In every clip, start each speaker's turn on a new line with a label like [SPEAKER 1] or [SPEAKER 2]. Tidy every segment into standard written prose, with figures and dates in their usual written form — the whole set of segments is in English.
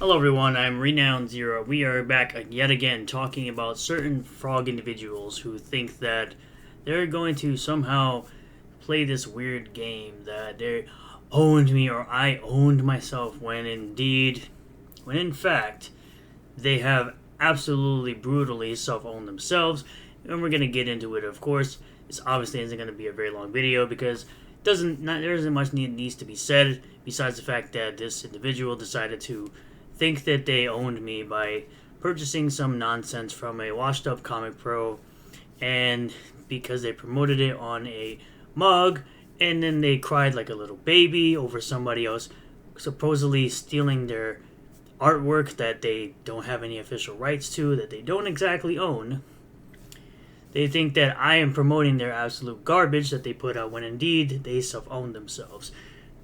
[SPEAKER 1] Hello everyone, I'm Renowned Zero. We are back yet again talking about certain frog individuals who think that they're going to somehow play this weird game that they owned me or I owned myself when in fact, they have absolutely brutally self-owned themselves. And we're going to get into it, of course. This obviously isn't going to be a very long video because there isn't much needs to be said besides the fact that this individual decided to think that they owned me by purchasing some nonsense from a washed up comic pro, and because they promoted it on a mug, and then they cried like a little baby over somebody else supposedly stealing their artwork that they don't have any official rights to, that they don't exactly own. They think that I am promoting their absolute garbage that they put out when indeed they self-own themselves.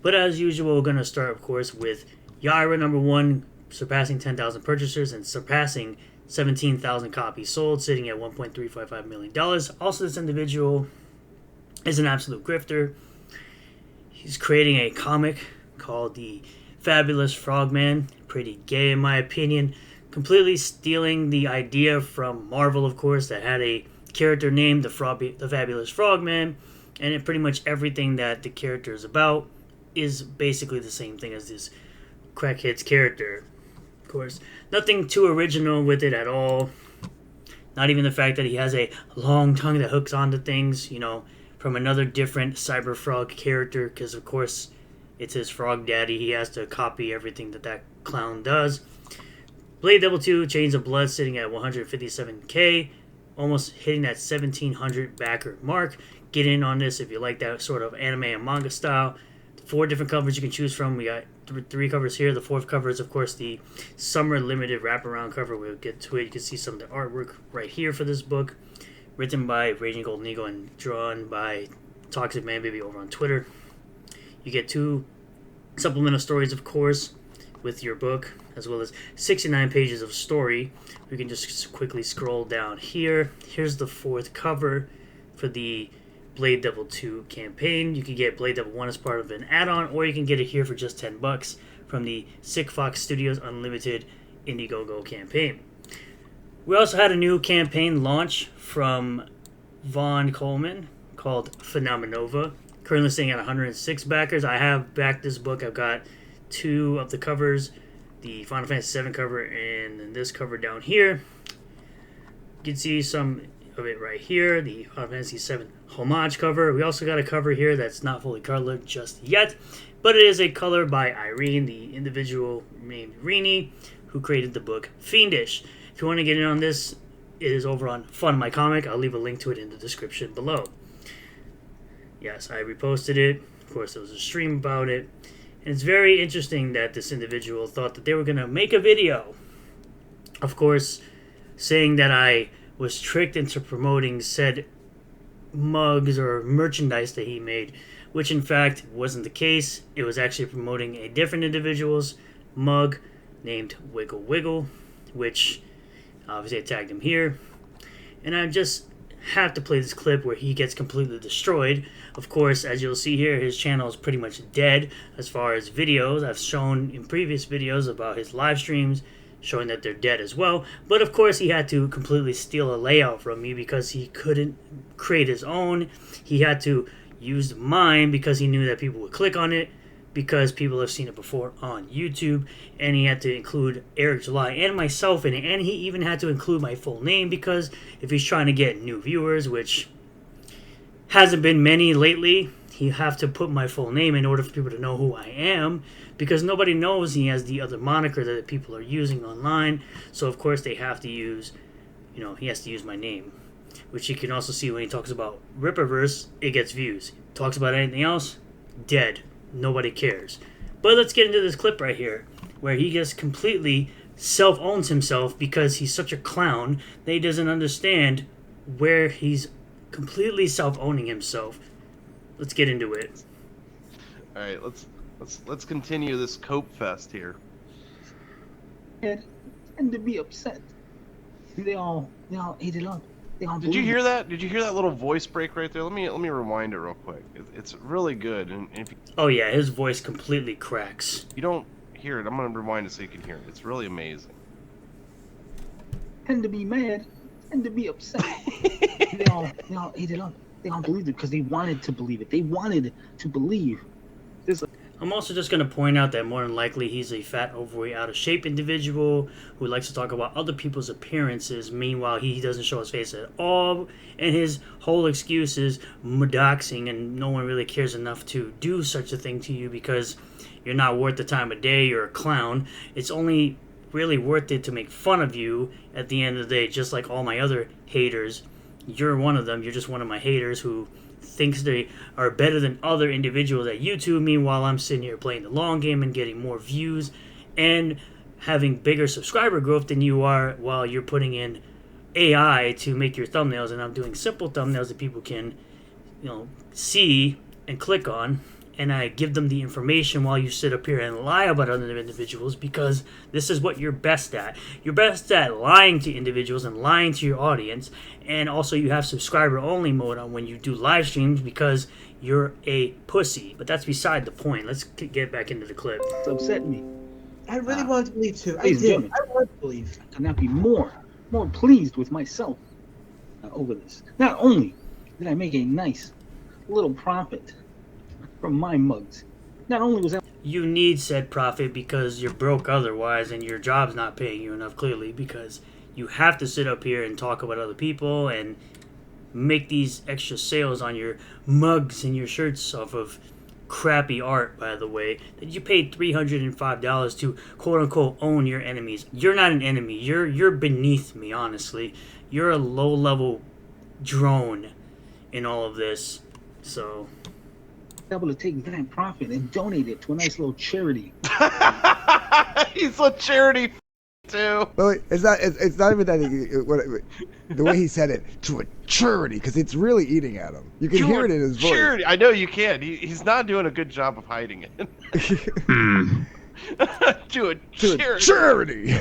[SPEAKER 1] But as usual, we're going to start, of course, with Yaira number 1, surpassing 10,000 purchasers and surpassing 17,000 copies sold, sitting at $1.355 million. Also, this individual is an absolute grifter. He's creating a comic called The Fabulous Frogman. Pretty gay, in my opinion. Completely stealing the idea from Marvel, of course, that had a character named the Fabulous Frogman, and pretty much everything that the character is about is basically the same thing as this crackhead's character. Of course, nothing too original with it at all. Not even the fact that he has a long tongue that hooks onto things, from another different cyber frog character, because of course it's his frog daddy. He has to copy everything that clown does. Blade Devil 2, Chains of Blood, sitting at 157k, almost hitting that 1700 backer mark. Get in on this if you like that sort of anime and manga style. 4 different covers you can choose from. We got 3 covers here. The 4th cover is, of course, the Summer Limited wraparound cover. We'll get to it. You can see some of the artwork right here for this book. Written by Raging Golden Eagle and drawn by ToxicManBaby over on Twitter. You get 2 supplemental stories, of course, with your book, as well as 69 pages of story. We can just quickly scroll down here. Here's the 4th cover for the Blade Devil 2 campaign. You can get Blade Devil 1 as part of an add-on, or you can get it here for just $10 from the Sick Fox Studios Unlimited Indiegogo campaign. We also had a new campaign launch from Vaughn Coleman called PHENOMENOVA. Currently sitting at 106 backers. I have backed this book. I've got 2 of the covers, the Final Fantasy VII cover and then this cover down here. You can see some of it right here, the Final Fantasy VII homage cover. We also got a cover here that's not fully colored just yet, but it is a color by Irene, the individual named Rini, who created the book Fiendish. If you want to get in on this, it is over on Fun My Comic. I'll leave a link to it in the description below. Yes, I reposted it. Of course, there was a stream about it. And it's very interesting that this individual thought that they were going to make a video, of course, saying that I was tricked into promoting said mugs or merchandise that he made, which in fact wasn't the case. It was actually promoting a different individual's mug named Wiggle Wiggle, which obviously I tagged him here. And I just have to play this clip where he gets completely destroyed. Of course, as you'll see here, his channel is pretty much dead as far as videos. I've shown in previous videos about his live streams, showing that they're dead as well. But of course, he had to completely steal a layout from me because he couldn't create his own. He had to use mine because he knew that people would click on it, because people have seen it before on YouTube, and he had to include Eric July and myself in it, and he even had to include my full name, because if he's trying to get new viewers, which hasn't been many lately, you have to put my full name in order for people to know who I am, because nobody knows he has the other moniker that people are using online. So of course they have to use, he has to use my name, which you can also see when he talks about Ripperverse, it gets views. Talks about anything else, dead. Nobody cares. But let's get into this clip right here, where he just completely self-owns himself because he's such a clown that he doesn't understand where he's completely self-owning himself. Let's get into it.
[SPEAKER 2] All right, let's continue this cope fest here.
[SPEAKER 3] And to be upset. They all ate it up.
[SPEAKER 2] Did you hear that? Did you hear that little voice break right there? Let me rewind it real quick. It's really good. And if
[SPEAKER 1] Oh yeah, his voice completely cracks.
[SPEAKER 2] you don't hear it. I'm gonna rewind it so you can hear it. It's really amazing.
[SPEAKER 3] Tend to be mad, tend to be upset. they all ate it up. They all believed it because they wanted to believe it. They wanted to believe.
[SPEAKER 1] I'm also just going to point out that more than likely he's a fat, overweight, out of shape individual who likes to talk about other people's appearances. Meanwhile, he doesn't show his face at all. And his whole excuse is doxing, and no one really cares enough to do such a thing to you because you're not worth the time of day. You're a clown. It's only really worth it to make fun of you at the end of the day, just like all my other haters. You're one of them. You're just one of my haters who thinks they are better than other individuals at YouTube. Meanwhile, I'm sitting here playing the long game and getting more views and having bigger subscriber growth than you are, while you're putting in AI to make your thumbnails, and I'm doing simple thumbnails that people can, see and click on, and I give them the information while you sit up here and lie about other individuals, because this is what you're best at. You're best at lying to individuals and lying to your audience, and also you have subscriber-only mode on when you do live streams because you're a pussy. But that's beside the point. Let's get back into the clip.
[SPEAKER 3] It's upset me.
[SPEAKER 4] I really wanted to believe too. I
[SPEAKER 3] Ladies and
[SPEAKER 4] did.
[SPEAKER 3] gentlemen,
[SPEAKER 4] I wanted to believe.
[SPEAKER 3] I could not be more pleased with myself over this. Not only did I make a nice little profit from my mugs, not only was that
[SPEAKER 1] You need said profit because you're broke otherwise, and your job's not paying you enough, clearly, because you have to sit up here and talk about other people and make these extra sales on your mugs and your shirts off of crappy art, by the way, that you paid $305 to quote-unquote own your enemies. You're not an enemy. You're beneath me, honestly. You're a low-level drone in all of this. So
[SPEAKER 3] able to take that profit and donate it to a nice little charity.
[SPEAKER 2] He's a charity too.
[SPEAKER 5] Well, it's not even that. The way he said it, to a charity, because it's really eating at him. You can hear it in his voice.
[SPEAKER 2] Charity. I know you can. He's not doing a good job of hiding it. To a charity.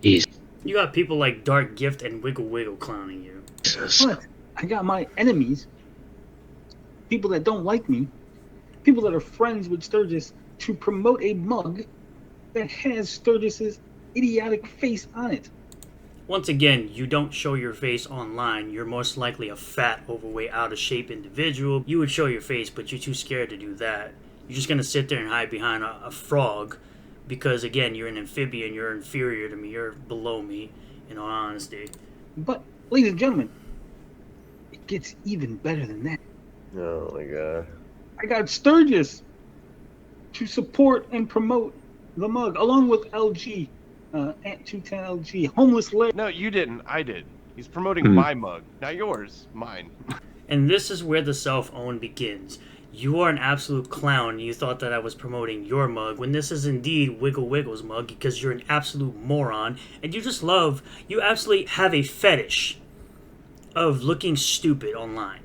[SPEAKER 1] you got people like Dark Gift and Wiggle Wiggle clowning you.
[SPEAKER 3] But I got my enemies, people that don't like me, people that are friends with Sturgis, to promote a mug that has Sturgis's idiotic face on it.
[SPEAKER 1] Once again, you don't show your face online. You're most likely a fat, overweight, out of shape individual. You would show your face, but you're too scared to do that. You're just going to sit there and hide behind a frog because, again, you're an amphibian. You're inferior to me. You're below me, in all honesty.
[SPEAKER 3] But, ladies and gentlemen, it gets even better than that.
[SPEAKER 2] Oh my god.
[SPEAKER 3] I got Sturgis to support and promote the mug, along with LG, at 210 LG, Homeless Larry.
[SPEAKER 2] No, you didn't. I did. He's promoting my mug. Not yours. Mine.
[SPEAKER 1] And this is where the self-own begins. You are an absolute clown. You thought that I was promoting your mug when this is indeed Wiggle Wiggle's mug, because you're an absolute moron and you absolutely have a fetish of looking stupid online.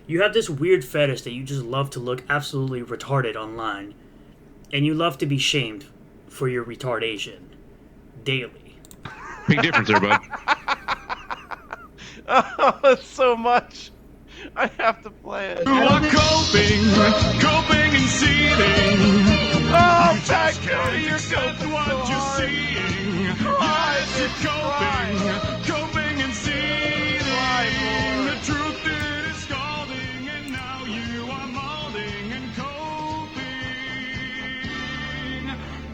[SPEAKER 1] You have this weird fetish that you just love to look absolutely retarded online, and you love to be shamed for your retardation daily.
[SPEAKER 6] Big difference there, bud.
[SPEAKER 2] Oh, that's so much. I have to play it.
[SPEAKER 6] You are coping and seething.
[SPEAKER 2] Oh, back
[SPEAKER 6] Carry yourself to what you're seeing. Yes, you're coping and seething. The truth is scalding, and now you are molding and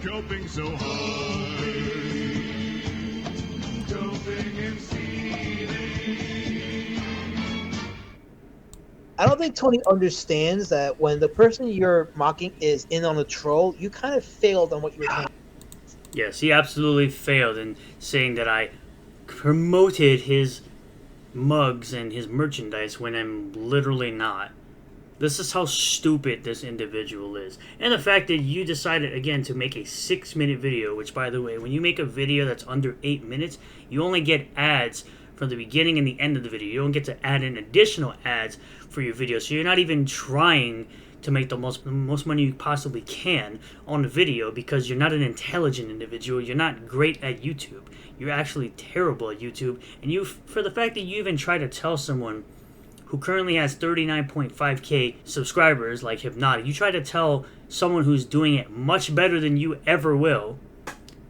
[SPEAKER 6] coping so hard. Coping and seething.
[SPEAKER 4] I don't think Tony understands that when the person you're mocking is in on a troll, you kind of failed on what you were trying.
[SPEAKER 1] Yes, he absolutely failed in saying that I promoted his mugs and his merchandise when I'm literally not. This is how stupid this individual is. And the fact that you decided, again, to make a 6-minute video, which, by the way, when you make a video that's under 8 minutes, you only get ads from the beginning and the end of the video. You don't get to add in additional ads for your video. So you're not even trying to make the most money you possibly can on the video, because you're not an intelligent individual. You're not great at YouTube. You're actually terrible at YouTube. And for the fact that you even try to tell someone who currently has 39.5k subscribers like Hypnotic, you try to tell someone who's doing it much better than you ever will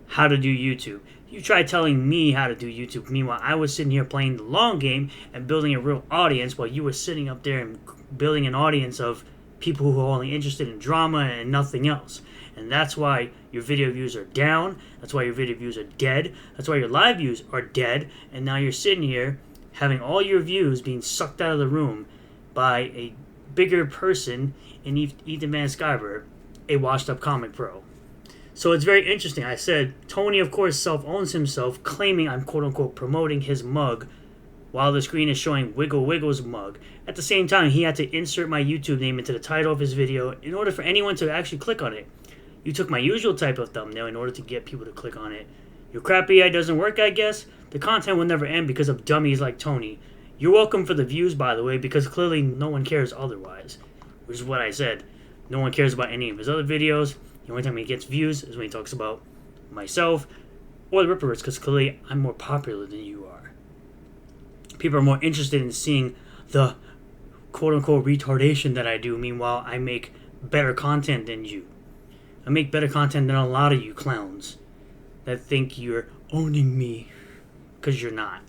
[SPEAKER 1] how to do YouTube. You try telling me how to do YouTube. Meanwhile, I was sitting here playing the long game and building a real audience while you were sitting up there and building an audience of people who are only interested in drama and nothing else. And that's why your video views are down. That's why your video views are dead. That's why your live views are dead. And now you're sitting here having all your views being sucked out of the room by a bigger person in Ethan Van Sciver, a washed-up comic pro. So it's very interesting. I said, Tony, of course, self-owns himself, claiming I'm quote-unquote promoting his mug while the screen is showing Wiggle Wiggle's mug. At the same time, he had to insert my YouTube name into the title of his video in order for anyone to actually click on it. You took my usual type of thumbnail in order to get people to click on it. Your crappy AI doesn't work, I guess? The content will never end because of dummies like Tony. You're welcome for the views, by the way, because clearly no one cares otherwise. Which is what I said. No one cares about any of his other videos. The only time he gets views is when he talks about myself or the Rippers, because clearly I'm more popular than you are. People are more interested in seeing the quote-unquote retardation that I do. Meanwhile, I make better content than you. I make better content than a lot of you clowns that think you're owning me, because you're not.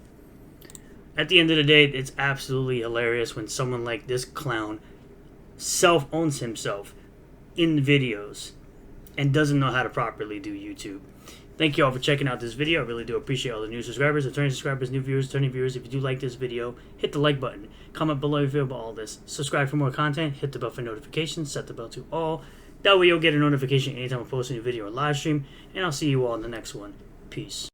[SPEAKER 1] At the end of the day, it's absolutely hilarious when someone like this clown self-owns himself in videos and doesn't know how to properly do YouTube. Thank you all for checking out this video. I really do appreciate all the new subscribers, returning subscribers, new viewers, returning viewers. If you do like this video, hit the like button. Comment below if you feel about all this. Subscribe for more content. Hit the bell for notifications. Set the bell to all. That way you'll get a notification anytime I post a new video or live stream. And I'll see you all in the next one. Peace.